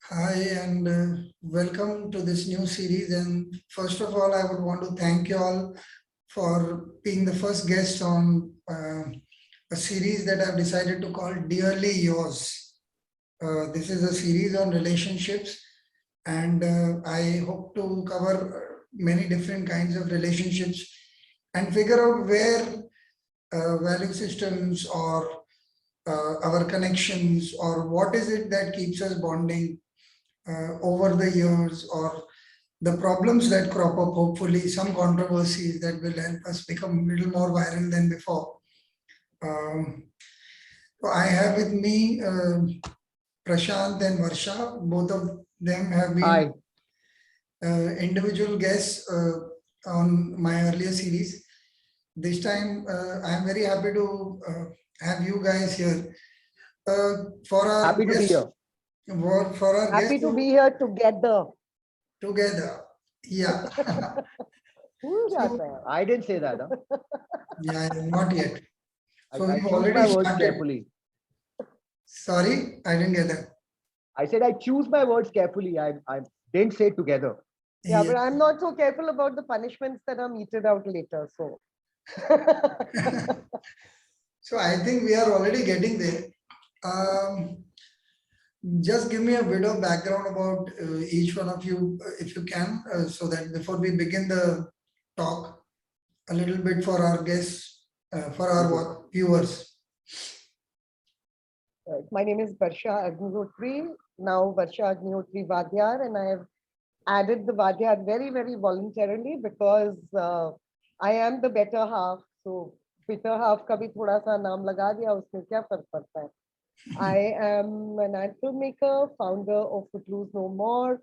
Hi, and welcome to this new series. And first of all, I would want to thank you all for being the first guest on a series that I've decided to call Dearly Yours. This is a series on relationships, and I hope to cover many different kinds of relationships and figure out where value systems or our connections or what is it that keeps us bonding over the years, or the problems that crop up, hopefully some controversies that will help us become a little more viral than before. Um, so I have with me Prashant and Varsha. Both of them have been Hi. individual guests on my earlier series. This time, I'm very happy to have you guys here. For our Happy to be guests, here. for our Happy guests to be here together. together. Yeah. Who got So, that? I didn't say that. yeah, not yet. I, So I we've choose already my words started. carefully. Sorry, I didn't get that. I said I choose my words carefully. I didn't say together. Yeah, but Yes. I'm not so careful about the punishments that are meted out later. So, So I think we are already getting there. Um, just give me a bit of background about each one of you, if you can, so that before we begin the talk, a little bit for our guests, for our viewers. my name is Varsha Agnihotri, now Varsha Agnihotri Vadyar, and I have added the Vadyar very, very voluntarily because I am the better half. So, better half का भी थोड़ा सा नाम लगा दिया उसमें क्या फर्क पड़ता है? I am an art filmmaker, founder of Footloose No More,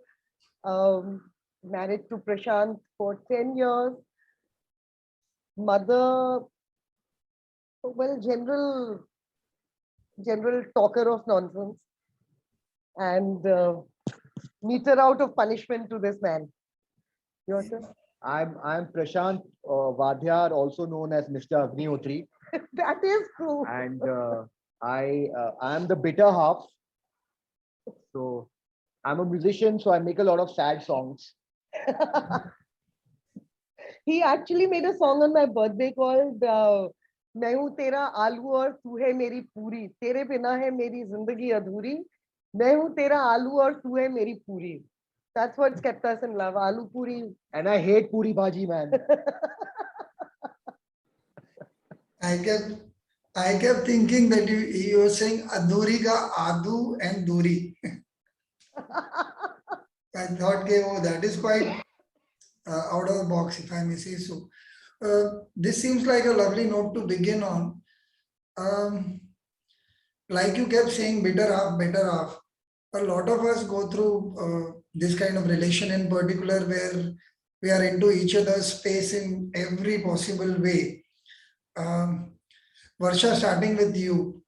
married to Prashant for 10 years, mother, well, general talker of nonsense, and meter out of punishment to this man. Your turn. I'm Prashant Vadhyar, also known as Mr. Agnihotri, That is true. and I am the bitter half. So I'm a musician, so I make a lot of sad songs. He actually made a song on my birthday called मैं हूँ तेरा आलू और तू है मेरी पूरी तेरे बिना है मेरी जिंदगी अधूरी मैं हूँ तेरा आलू और तू है मेरी पूरी. That's what's kept us in love. Aloo puri. And I hate puri bhaji, man. I kept thinking that you were saying Adhuri ka Adu and Duri. I thought, okay, oh, that is quite out of the box, if I may say so. This seems like a lovely note to begin on. Like you kept saying, bitter half, better half. A lot of us go through this kind of relation in particular where we are into each other's space in every possible way. Varsha, starting with you,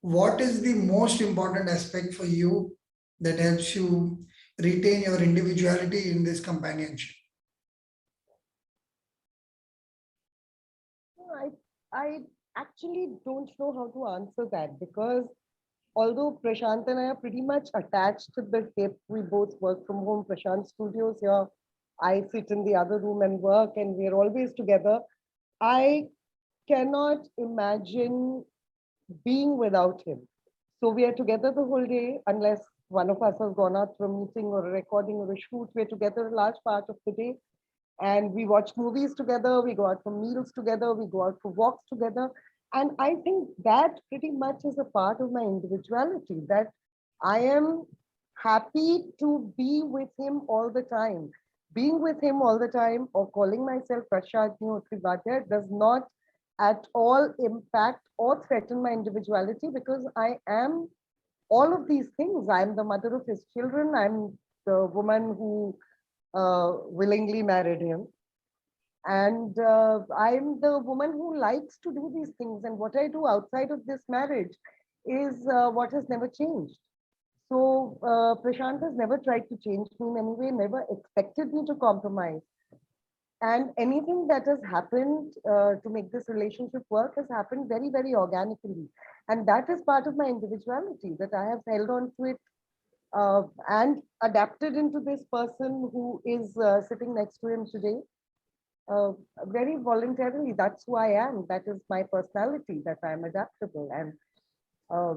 what is the most important aspect for you that helps you retain your individuality in this companionship? I actually don't know how to answer that because although Prashant and I are pretty much attached to the hip, we both work from home. Prashant studios here. I sit in the other room and work, and we're always together. I cannot imagine being without him. So we are together the whole day, unless one of us has gone out for a meeting or a recording or a shoot. We're together a large part of the day. And we watch movies together, we go out for meals together, we go out for walks together. And I think that pretty much is a part of my individuality, that I am happy to be with him all the time. Being with him all the time or calling myself Prashant Bhatia does not at all impact or threaten my individuality because I am all of these things. I'm the mother of his children. I'm the woman who willingly married him. And I'm the woman who likes to do these things. And what I do outside of this marriage is what has never changed. So Prashant has never tried to change me in any way, never expected me to compromise. And anything that has happened to make this relationship work has happened very, very organically. And that is part of my individuality, that I have held on to it and adapted into this person who is sitting next to him today. Uh, Very voluntarily, that's who I am. That is my personality, that I'm adaptable. And uh,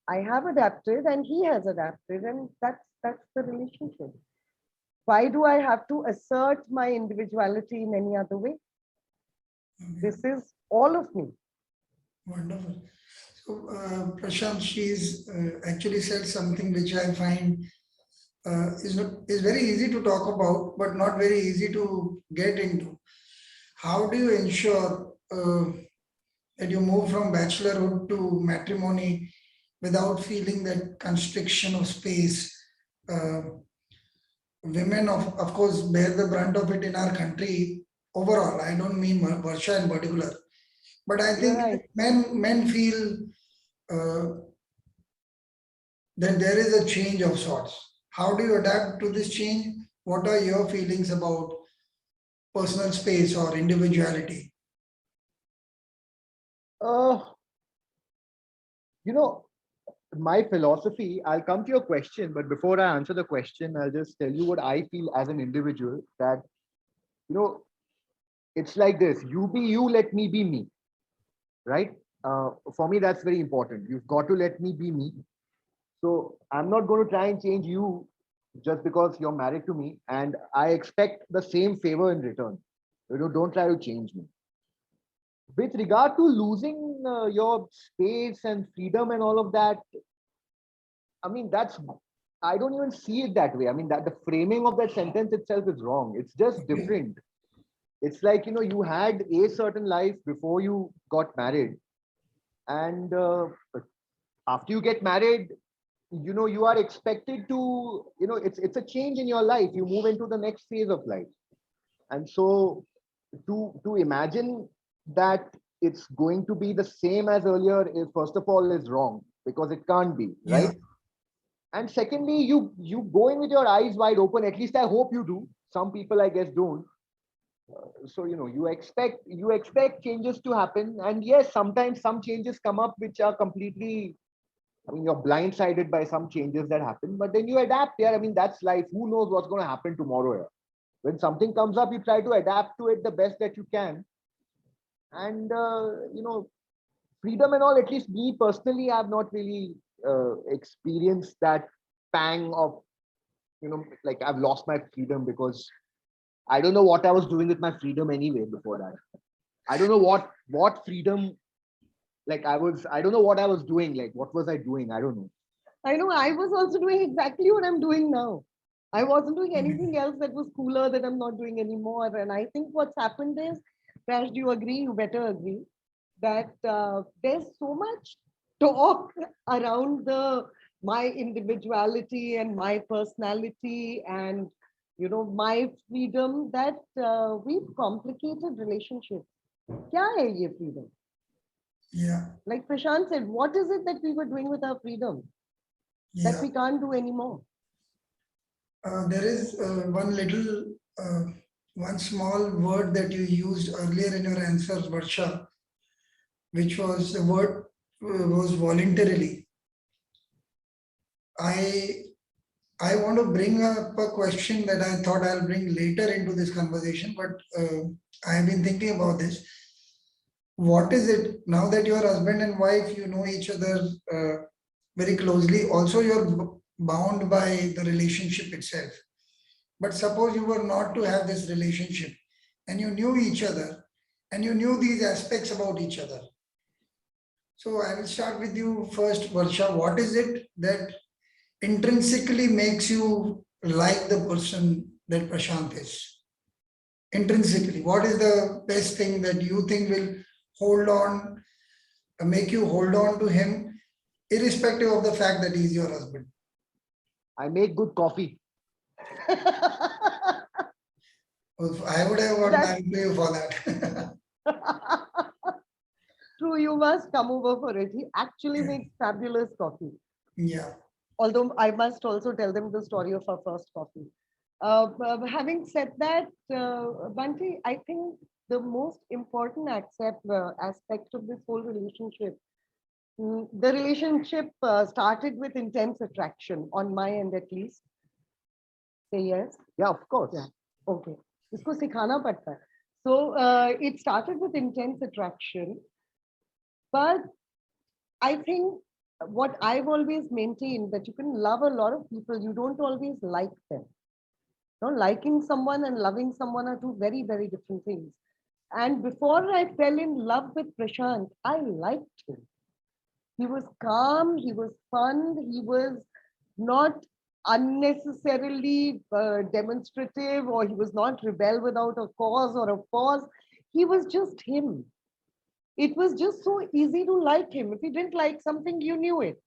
I have adapted and he has adapted, and that's the relationship. Why do I have to assert my individuality in any other way? This is all of me. Wonderful. So, Prashant, she's actually said something which I find is very easy to talk about, but not very easy to get into. How do you ensure that you move from bachelorhood to matrimony without feeling that constriction of space? Uh, Women, of course, bear the brunt of it in our country overall. I don't mean Varsha in particular, but I You're think right. men feel uh, that there is a change of sorts. How do you adapt to this change? What are your feelings about personal space or individuality? Uh, you know, my philosophy, I'll come to your question, but before I answer the question, I'll just tell you what I feel as an individual that, you know, it's like this: you be you, let me be me, right? For me, that's very important. You've got to let me be me. So I'm not going to try and change you just because you're married to me, and I expect the same favor in return. Don't try to change me. With regard to losing your space and freedom and all of that, I mean, I don't even see it that way. I mean, that the framing of that sentence itself is wrong. It's just Okay. different. It's like, you had a certain life before you got married. And after you get married, you are expected to, it's a change in your life. You move into the next phase of life. And so to imagine that it's going to be the same as earlier is, first of all, is wrong, because it can't be, Yeah, right? And secondly, you go in with your eyes wide open. At least I hope you do. Some people, I guess, don't. So you expect changes to happen, and yes, sometimes some changes come up which are completely, I mean, you're blindsided by some changes that happen, but then you adapt. Yeah, I mean, that's life. Who knows what's going to happen tomorrow? Yeah? When something comes up, you try to adapt to it the best that you can. And freedom and all, at least me personally, I've not really experienced that pang of, like, I've lost my freedom, because I don't know what I was doing with my freedom anyway before that. I don't know what freedom, like, I don't know what I was doing. Like, what was I doing? I don't know. I know I was also doing exactly what I'm doing now. I wasn't doing anything else that was cooler that I'm not doing anymore. And I think what's happened is, Prash, do you agree? You better agree that there's so much talk around the my individuality and my personality and my freedom that we've complicated relationships. Kya hai ye freedom? yeah, Like Prashant said, what is it that we were doing with our freedom that yeah. we can't do anymore? There is uh, one small word that you used earlier in your answers, Varsha, which was the word was voluntarily. I I want to bring up a question that I thought I'll bring later into this conversation, but I have been thinking about this. What is it now that you're husband and wife, you know each other very closely? Also, you're bound by the relationship itself. But suppose you were not to have this relationship and you knew each other and you knew these aspects about each other. So I will start with you first, Varsha. What is it that intrinsically makes you like the person that Prashant is? Intrinsically, what is the best thing that you think will hold on, make you hold on to him, irrespective of the fact that he's your husband? I make good coffee. I would have got That's married to you for that. true. You must come over for it. He actually makes fabulous coffee. Yeah, Although I must also tell them the story of our first coffee. Having said that, Bunty, I think the most important aspect of this whole relationship The relationship started with intense attraction on my end at least. Say yes. Yeah, of course. Yeah. Okay. इसको सिखाना पड़ता है. So it started with intense attraction, but I think what I've always maintained that you can love a lot of people, you don't always like them. No, liking someone and loving someone are two very, very different things. And before I fell in love with Prashant, I liked him. He was calm, he was fun, he was not unnecessarily demonstrative, or he was not rebel without a cause or a pause. He was just him. It was just so easy to like him. If he didn't like something, you knew it.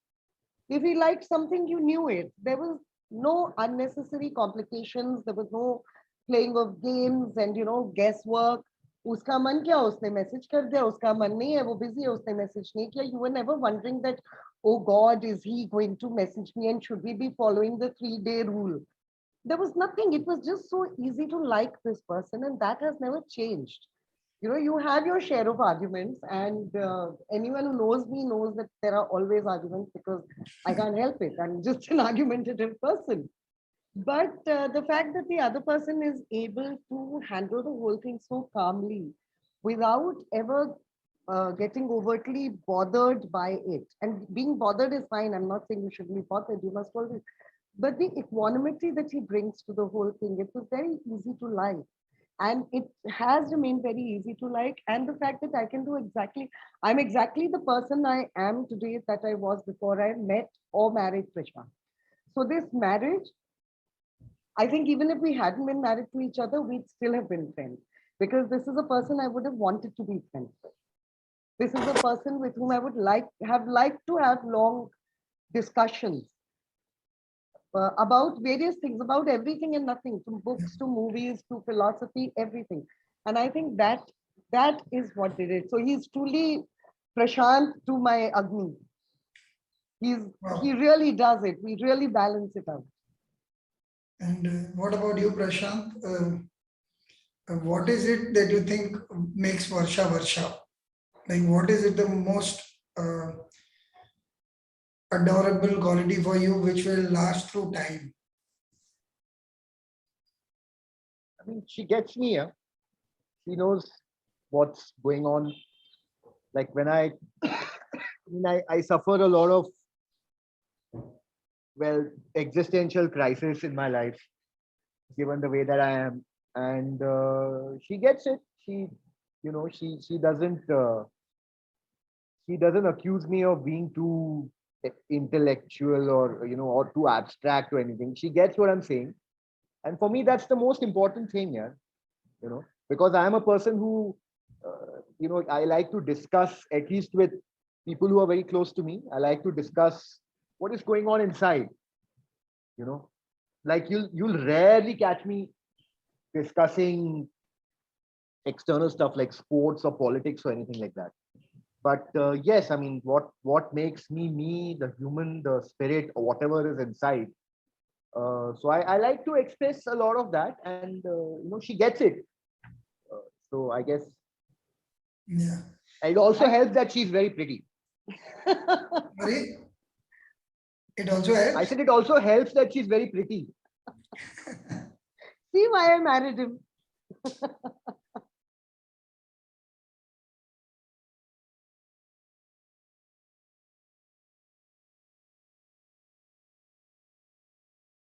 If he liked something, you knew it. There was no unnecessary complications. There was no playing of games and guesswork. उसका मन क्या उसने message कर दिया उसका मन नहीं है वो बिजी है उसने मैसेज नहीं किया. You were never wondering that, oh God, is he going to message me and should we be following the 3-day rule? There was nothing. It was just so easy to like this person, and that has never changed. You have your share of arguments, and anyone who knows me knows that there are always arguments because I can't help it. I'm just an argumentative person. But the fact that the other person is able to handle the whole thing so calmly without ever getting overtly bothered by it. And being bothered is fine. I'm not saying you shouldn't be bothered. You must always. But the equanimity that he brings to the whole thing, it was very easy to like. And it has remained very easy to like. And the fact that I can do I'm exactly the person I am today that I was before I met or married Prishant. So this marriage, I think even if we hadn't been married to each other, we'd still have been friends because this is a person I would have wanted to be friends with. This is a person with whom I would have liked to have long discussions about various things, about everything and nothing, from books to movies to philosophy, everything. And I think that is what did it. So he's truly Prashant to my Agni. He really does it. We really balance it out. And what about you, Prashant? What is it that you think makes Varsha Varsha? Like, what is it the most adorable quality for you which will last through time? I mean, she gets me here. She knows what's going on. Like when I suffer a lot of, existential crisis in my life, given the way that I am. And she gets it. She doesn't accuse me of being too intellectual or too abstract or anything. She gets what I'm saying. And for me, that's the most important thing here, because I'm a person who, I like to discuss, at least with people who are very close to me. I like to discuss what is going on inside, like you'll rarely catch me discussing external stuff like sports or politics or anything like that. But yes, I mean, what makes me, the human, the spirit, or whatever is inside. So I like to express a lot of that, and she gets it. So I guess Yeah. it also helps that she's very pretty. Sorry? It also helps? I said it also helps that she's very pretty. See why I married him.